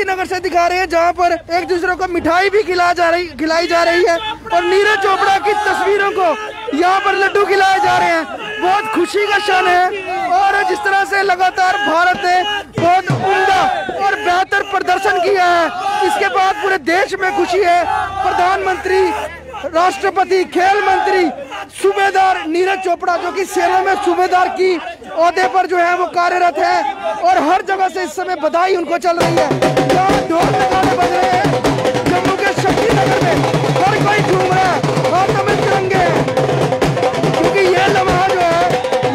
नगर से दिखा रहे हैं, जहां पर एक दूसरे को मिठाई भी खिलाई जा रही है और नीरज चोपड़ा की तस्वीरों को यहाँ पर लड्डू खिलाए जा रहे हैं। बहुत खुशी का क्षण है और जिस तरह से लगातार भारत ने बहुत उम्दा और बेहतर प्रदर्शन किया है, इसके बाद पूरे देश में खुशी है। प्रधानमंत्री, राष्ट्रपति, खेल मंत्री, सूबेदार नीरज चोपड़ा जो कि सेना में सूबेदार की ओहदे पर जो है वो कार्यरत है और हर जगह से इस समय बधाई उनको चल रही है। ढोल नगाड़े बज रहे हैं जम्मू के शक्ति नगर में, हर कोई झूम रहा है, हाथों में तिरंगे हैं, क्योंकि ये लम्हा जो है,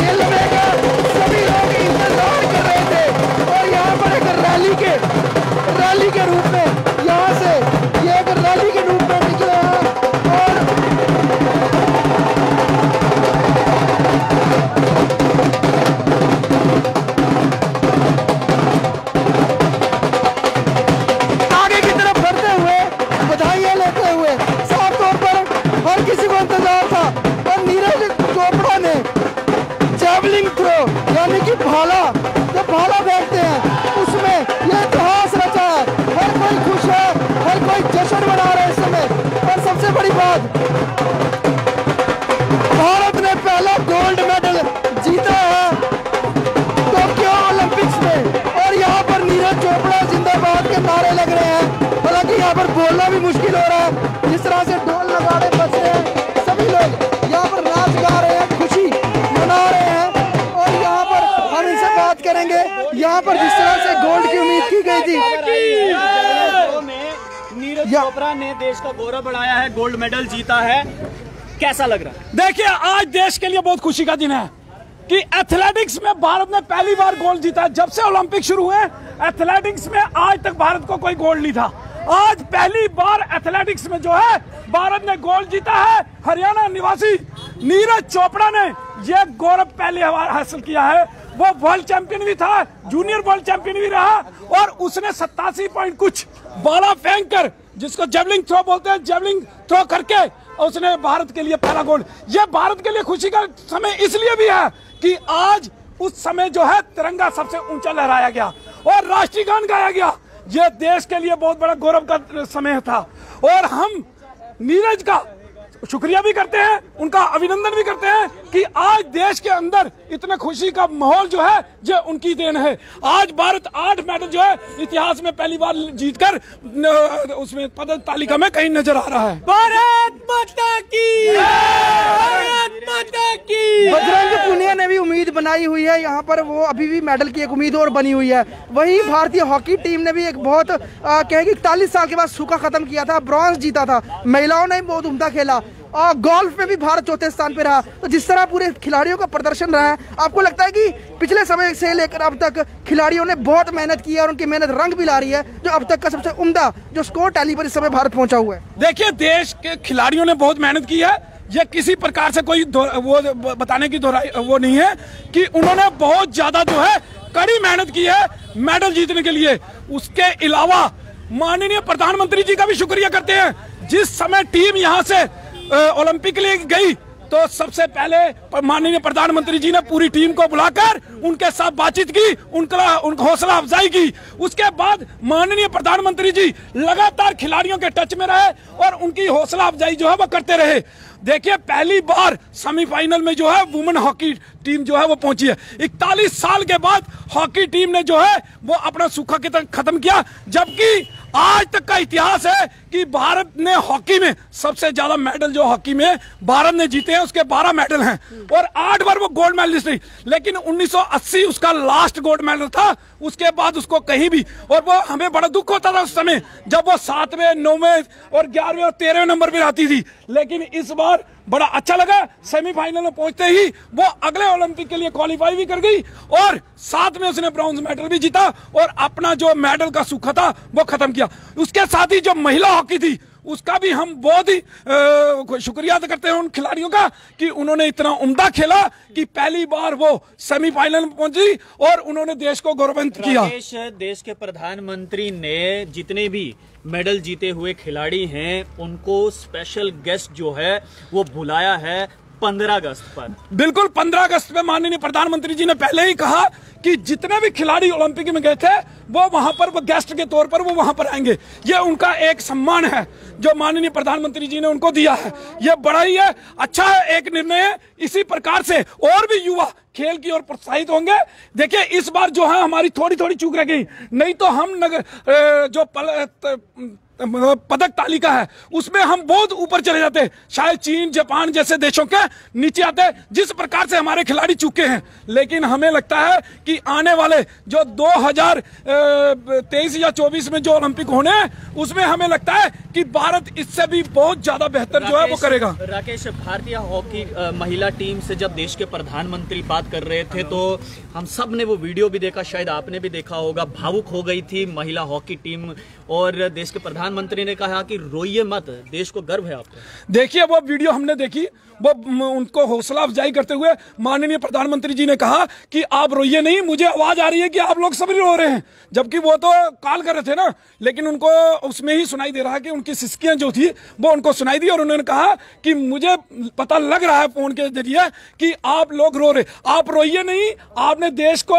ये लम्हे का सभी लोग इंतजार कर रहे थे और यहाँ पर एक रैली के रूप में यहाँ से ये एक रैली के रूप में निकले हैं और आगे की तरफ बढ़ते हुए, बधाइयां लेते हुए, साफ तौर पर हर किसी को इंतजार था और नीरज चोपड़ा ने जैवलिन थ्रो यानी कि भाला, जब भाला फेंकते हैं उसमें यह इतिहास रचा है। हर कोई खुश है, हर कोई जश्न मना रहा है इस समय। और सबसे बड़ी बात, भारत ने पहला गोल्ड मेडल जीता है टोक्यो ओलंपिक्स में और यहाँ पर नीरज चोपड़ा जिंदाबाद के नारे लग रहे हैं। हालांकि यहाँ पर बोलना भी मुश्किल हो रहा है, जिस तरह से ढोल नगाड़े बज रहे हैं, सभी लोग यहाँ पर नाच गा रहे हैं, खुशी मना रहे हैं। और यहाँ पर हम इनसे बात करेंगे, यहाँ पर जिस तरह से गोल्ड की उम्मीद की गई थी, नीरज चोपड़ा ने देश का गौरव बढ़ाया है, गोल्ड मेडल जीता है, कैसा लग रहा है? देखिए, आज देश के लिए बहुत खुशी का दिन है कि एथलेटिक्स में भारत ने पहली बार गोल्ड जीता है। जब से ओलंपिक शुरू हुए एथलेटिक्स में आज तक भारत को कोई गोल्ड नहीं था। आज पहली बार एथलेटिक्स में जो है भारत ने गोल्ड जीता है। हरियाणा निवासी नीरज चोपड़ा ने यह गौरव पहले हासिल किया है। वो वर्ल्ड चैंपियन भी था, जूनियर वर्ल्ड चैंपियन भी रहा और उसने 87 पॉइंट कुछ बाला फेंक कर, जिसको जेवलिन थ्रो बोलते हैं, जेवलिन थ्रो करके उसने भारत के लिए पहला गोल्ड। यह भारत के लिए खुशी का समय इसलिए भी है कि आज उस समय जो है तिरंगा सबसे ऊंचा लहराया गया और राष्ट्रीय गान गाया गया। यह देश के लिए बहुत बड़ा गौरव का समय था और हम नीरज का शुक्रिया भी करते हैं, उनका अभिनंदन भी करते हैं कि आज देश के अंदर इतने खुशी का माहौल जो है ये उनकी देन है। आज भारत 8 मेडल जो है इतिहास में पहली बार जीतकर उसमें पदक तालिका में कहीं नजर आ रहा है। भारत माता की, भारत माता की। बजरंग पुनिया ने भी उम्मीद बनाई हुई है यहाँ पर, वो अभी भी मेडल की एक उम्मीद और बनी हुई है। वहीं भारतीय हॉकी टीम ने भी एक बहुत कहेगी 41 साल के बाद सूखा खत्म किया था, ब्रॉन्ज जीता था। महिलाओं ने बहुत उम्दा खेला और गोल्फ में भी भारत चौथे स्थान पे रहा। तो जिस तरह पूरे खिलाड़ियों का प्रदर्शन रहा है, आपको लगता है कि पिछले समय से लेकर अब तक खिलाड़ियों ने बहुत मेहनत की है और उनकी मेहनत रंग भी ला रही है, जो अब तक का सबसे उम्दा जो स्कोर टैली पर इस समय भारत पहुंचा हुआ है? देखिए, देश के खिलाड़ियों ने बहुत मेहनत की है। ये किसी प्रकार से कोई वो बताने की वो नहीं है कि उन्होंने बहुत ज्यादा जो है कड़ी मेहनत की है मेडल जीतने के लिए। उसके अलावा माननीय प्रधानमंत्री जी का भी शुक्रिया करते हैं। जिस समय टीम यहाँ से ओलंपिक के लिए गई तो सबसे पहले माननीय प्रधानमंत्री जी ने पूरी टीम को बुलाकर उनके साथ बातचीत की, उनका हौसला अफजाई की। उसके बाद माननीय प्रधानमंत्री जी लगातार खिलाड़ियों के टच में रहे और उनकी हौसला अफजाई जो है वो करते रहे। देखिए, पहली बार सेमीफाइनल में जो है वुमेन हॉकी टीम जो है वो पहुंची है। 41 साल के बाद हॉकी टीम ने जो है वो अपना सूखा खत्म किया, जबकि आज तक का इतिहास है कि भारत ने हॉकी में सबसे ज्यादा मेडल जो हॉकी में भारत ने जीते हैं, उसके 12 मेडल हैं और 8 बार वो गोल्ड मेडलिस्ट रही। लेकिन 1980 उसका लास्ट गोल्ड मेडल था, उसके बाद उसको कहीं भी, और वो हमें बड़ा दुख होता था उस समय जब वो 7वें, 9वें और 11वें और 13वें नंबर पे आती थी। लेकिन इस बार बड़ा अच्छा लगा, सेमीफाइनल में पहुंचते ही वो अगले ओलंपिक के लिए क्वालिफाई भी कर गई और साथ में उसने ब्रॉन्ज मेडल भी जीता और अपना जो मेडल का सूखा था वो खत्म किया। उसके साथ ही जो महिला हॉकी थी उसका भी हम बहुत ही शुक्रिया अदा करते हैं उन खिलाड़ियों का कि उन्होंने इतना उम्दा खेला कि पहली बार वो सेमीफाइनल में पहुंची और उन्होंने देश को गौरवान्वित किया। देश के प्रधानमंत्री ने जितने भी मेडल जीते हुए खिलाड़ी हैं उनको स्पेशल गेस्ट जो है वो बुलाया है, 15 अगस्त पर। बिल्कुल 15 अगस्त पे माननीय प्रधानमंत्री जी ने पहले ही कहा कि जितने भी खिलाड़ी ओलंपिक में गए थे वो वहां पर वो गेस्ट के तौर पर वो वहां पर आएंगे। ये उनका एक सम्मान है जो माननीय प्रधानमंत्री जी ने उनको दिया है। ये बड़ा ही है, अच्छा है, एक निर्णय है। इसी प्रकार से और भी युवा खेल की ओर प्रोत्साहित होंगे। देखिए इस बार जो है हमारी थोड़ी थोड़ी चूक रह गई, नहीं तो हम जो पदक तालिका है उसमें हम बहुत ऊपर चले जाते, शायद चीन जापान जैसे देशों के नीचे आते, जिस प्रकार से हमारे खिलाड़ी चुके हैं। लेकिन हमें लगता है कि आने वाले जो 2023 या 24 में जो ओलंपिक होने हैं उसमें हमें लगता है कि भारत इससे भी बहुत ज्यादा बेहतर जो है वो करेगा। राकेश, भारतीय हॉकी महिला टीम से जब देश के प्रधानमंत्री बात कर रहे थे तो हम सब ने वो वीडियो भी देखा, शायद आपने भी देखा होगा, भावुक हो गई थी महिला हॉकी टीम और देश के प्रधानमंत्री ने कहा कि रोइए मत, देश को गर्व है आपको। देखिए वो वीडियो हमने देखी, वो उनको हौसला अफजाई करते हुए माननीय प्रधानमंत्री जी ने कहा कि आप रोइए नहीं, मुझे आवाज आ रही है कि आप लोग सभी रो रहे हैं, जबकि वो तो कॉल कर रहे थे ना, लेकिन उनको उसमें ही सुनाई दे रहा है कि उनकी सिसकियां जो थी वो उनको सुनाई दी और उन्होंने कहा कि मुझे पता लग रहा है फोन के जरिए कि आप लोग रो रहे, आप रोइए नहीं, आपने देश को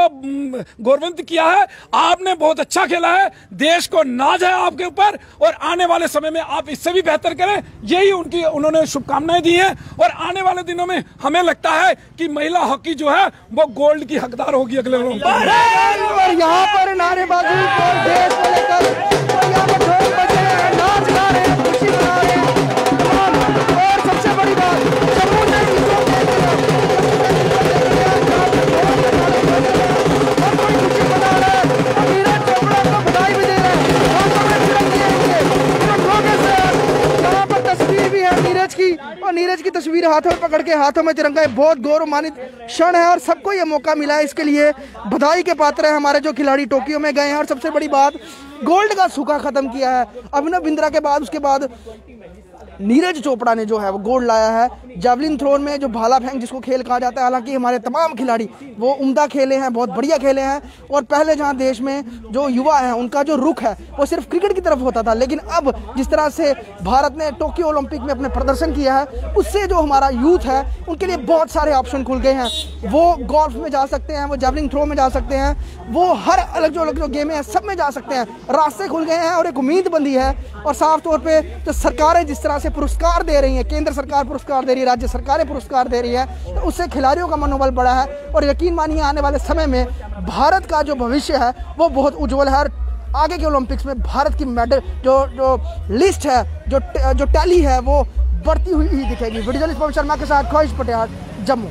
गौरवान्वित किया है, आपने बहुत अच्छा खेला है, देश को नाज है आपके ऊपर और आने वाले समय में आप इससे भी बेहतर करें, यही उनकी उन्होंने शुभकामनाएं दी हैं। और आने वाले दिनों में हमें लगता है कि महिला हॉकी जो है वो गोल्ड की हकदार होगी अगले ओलंपिक में। और यहाँ पर नारेबाजी और देश को लेकर यहाँ पर ढोल बज रहे हैं, नाच गा रहे हैं, खुशी मना रहे हैं। और सबसे बड़ी बात, जम्मू से नीरज चोपड़ा को बधाई भी दे रहे हैं यहाँ पर तस्वीर भी है नीरज की, और नीरज की तस्वीर हाथों में पकड़ के हाथों में तिरंगा, बहुत गौरवान्वित क्षण है और सबको ये मौका मिला है, इसके लिए बधाई के पात्र है हमारे जो खिलाड़ी टोक्यो में गए हैं। और सबसे बड़ी बात, गोल्ड का सूखा खत्म किया है अभिनव बिंद्रा के बाद, उसके बाद नीरज चोपड़ा ने जो है वो गोल्ड लाया है। जैवलिन थ्रोन में जो भाला फेंक जिसको खेल कहा जाता है, हालांकि हमारे तमाम खिलाड़ी वो उम्दा खेले हैं, बहुत बढ़िया खेले हैं। और पहले जहां देश में जो युवा हैं उनका जो रुख है वो सिर्फ क्रिकेट की तरफ होता था, लेकिन अब जिस तरह से भारत ने टोक्यो ओलंपिक में अपने प्रदर्शन किया है उससे जो हमारा यूथ है उनके लिए बहुत सारे ऑप्शन खुल गए हैं। वो गोल्फ में जा सकते हैं, वो जैवलिन थ्रो में जा सकते हैं, वो हर अलग जो गेमें हैं सब में जा सकते हैं, रास्ते खुल गए हैं और एक उम्मीद बंदी है। और साफ तौर पर जो सरकारें जिस तरह से पुरस्कार दे रही हैं, केंद्र सरकार पुरस्कार दे रही है, राज्य सरकारें पुरस्कार दे रही है, तो उससे खिलाड़ियों का मनोबल बढ़ा है। और यकीन मानिए आने वाले समय में भारत का जो भविष्य है वो बहुत उज्जवल है। आगे के ओलंपिक्स में भारत की मेडल जो लिस्ट है, जो टैली है वो बढ़ती हुई दिखेगी। वीडियो जर्नलिस्ट पवन शर्मा के साथ ख्वाहिश पटियाला, जम्मू।